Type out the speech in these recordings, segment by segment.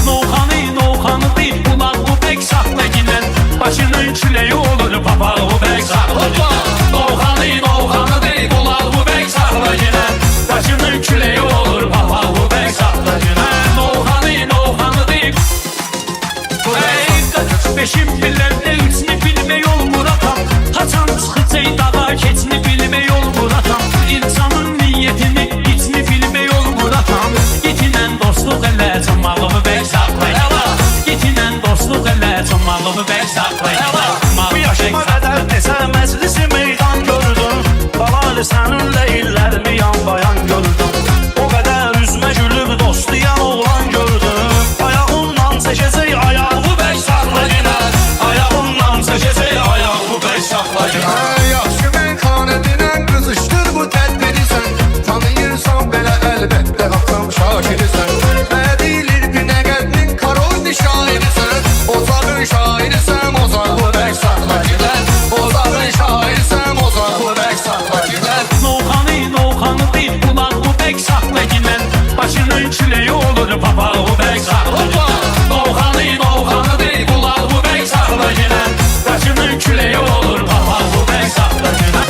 Novxanı deyib bunlar bu pek saxla gilən başının çiləyi olur papağı bu pek saxla gilən Novxanı deyib bunlar bu pek saxla gilən başının çiləyi olur papağı bu pek saxla gilən Novxanı deyib beşim billərdə üçünü bilmək olmur atam Haçan çıxıcaq dağa keçini bilmək olmur atam İnsanın niyyətini içini bilmək olmur atam Yetinən dostluq elə cımmağımı bək saxlayalım Yetinən dostluq elə cımmağımı bək saxlayalım Bu yaşıma qədər nesə məclisi meydan gördüm Balalı səninlə illərimi yan bayan gördüm O qədər üzmə gülüb dostlayan oğlan gördüm Ayağımdan çəkəcək ayağı bək saxlayın Ayağımdan çəkəcək ayağı bək saxlayın Yaxşı meyxanədinə qızışdır bu tədbiri sən Tanıyırsan belə əlbəttə haqqam şakirisən Ədilir günə qədmin karoldi şairisən Ozağın şairisən ozağı bək saxlayın Ozağın şairisən ozağı bək sayın Novxanı deyib bunlar bu bək saxla gilən başının çiləyi olur papağı bu bək saxla gilən Novxanı deyib bunlar bu bək saxla gilən başının çiləyi olur papağı bu bək saxla gilən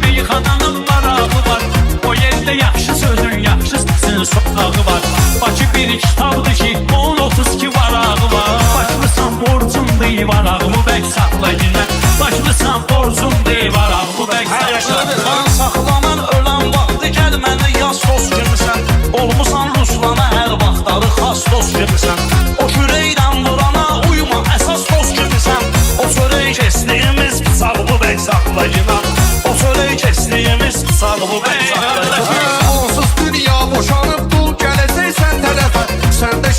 Meyxananın marağı var O yerdə yaxşı sözün, yaxşı səsin sokağı var Bakı bir kitabdır ki, 10-32 varağı var Başlısan borcum deyib varağımı bək saxla gilən Başlısan borcum deyib varağımı bək saxla Mən saxlanan ölən vaxtı gəl mənə yaz dost kimisən Olmusan Ruslana hər vaxtları xas dost kimisən O kürəkdən vurana uyma əsas dost kimisən O çörək kəsdiyimiz bıçaqlı bək saxla gilən O çörək kəsdiyimiz bıçaqlı bək saxla gilən Onsuz dünya boşanıb dul gələcəksən tərəfə Sən də